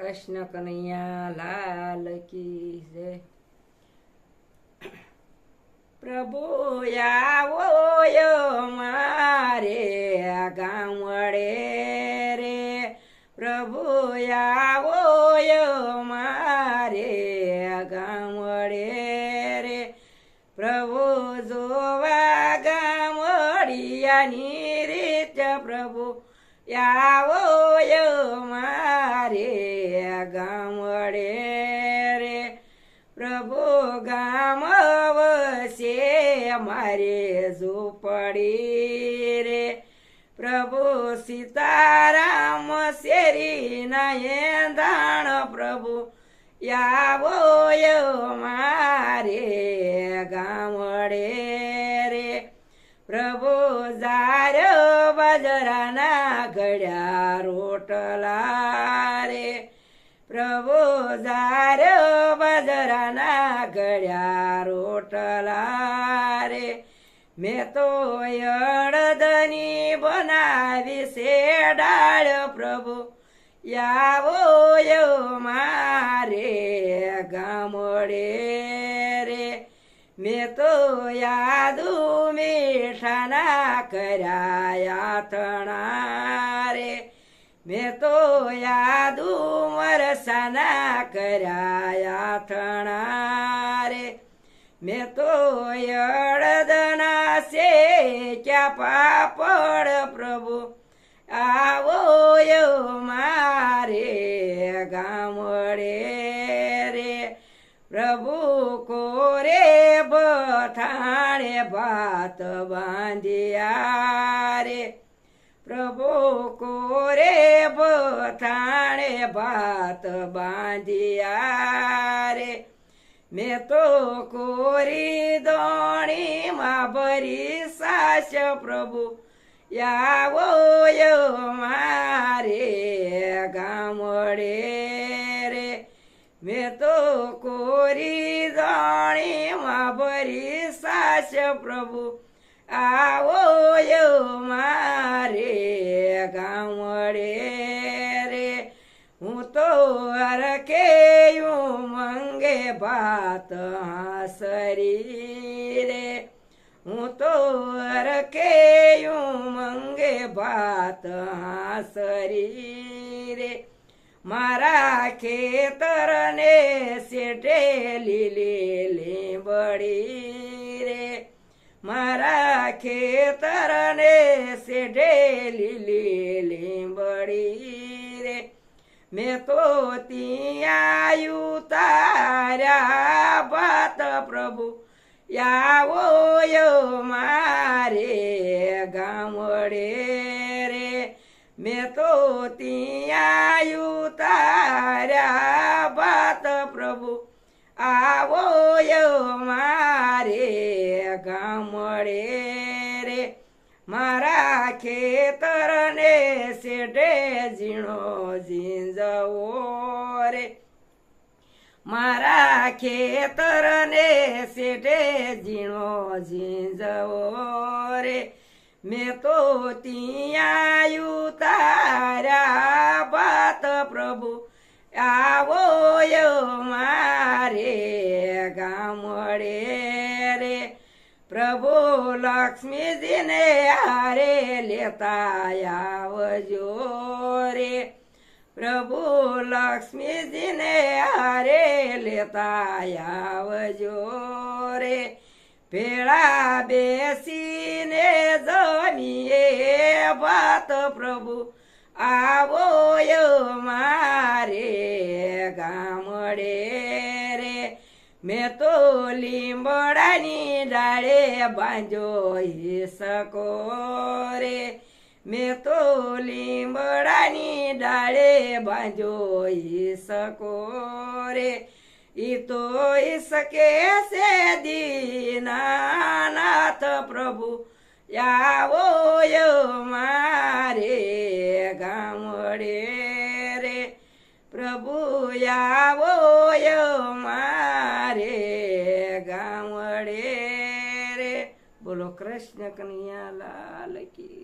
कृष्ण कन्हैया लाल की जय। प्रभु आवो यो मारे गामड़े रे, प्रभु आवो यो मारे गामड़े रे, प्रभु जोवा गामड़ियानी रीत, प्रभु आवो यो मारे गामड़े रे, प्रभु गाम वसे मारे झोपड़ी रे, प्रभु सीताराम शेरी नयनदान, प्रभु आवो यो मारे गामड़े रे, प्रभु जार बजराना घड्या रोटला रे, प्रभु जार बजराना घड्या रोटला रे, मैं तो अडदनी बनावी से डाळ, प्रभु आवो यो मारे गामड़े रे, मैं तो यादू मीठाना कराया थणा रे, मैं तो यादू मरसाना कराया थणा रे, मैं तो अडदना से क्या पापड़, प्रभु आवो यो मारे गामड़े रे, प्रभु कोरे बथाणे भात बांधिया रे, प्रभु कोरे बथाणे भात बांधिया रे, मैं तो कोरी दोणी मा बरी सास, प्रभु आवो यो मारे गामड़े रे, मैं तो कोरी दोणी मा बरी सास, प्रभु आवो यो मारे गामड़े रे, हूँ तो हरके यूं मंगे भात हासरी रे, हूँ तो हरके यूं मंगे भात हासरी रे, मारा खेतर ने सेठे लीली लींबड़ी रे, मारा खेतर ने सेठे लीली लींबड़ी रे, मैं तो तियायु तारा बात, प्रभु आवो यो मारे गामड़े रे, मैं तो तियायु तारा बात, प्रभु आवो यो मारे गामड़े रे, मारा खेतर ने सेठे जीणो झींजवो रे, मारा खेतर ने सेठे जीणो झींजवो रे, मैं तो तियायु तारा बात, प्रभु आवो यो मारे गामड़े रे, प्रभु लक्ष्मी जी ने हारे लेता आवजो रे, प्रभु लक्ष्मी जी ने हारे लेता आवजो रे, भेड़ा बेसी ने जमीए बात, प्रभु आवो यो मारे गामड़े रे, मैं तो લીંબડાની डाळे बांधो सको रे, मैं तो લીંબડાની डाळे बांधो सको रे, ई तो इसके से दीनानाथ, प्रभु आवो यो मारे गामड़े रे, प्रभु आवो यो मारे गामड़े रे। बोलो कृष्ण कन्हैया लाल की।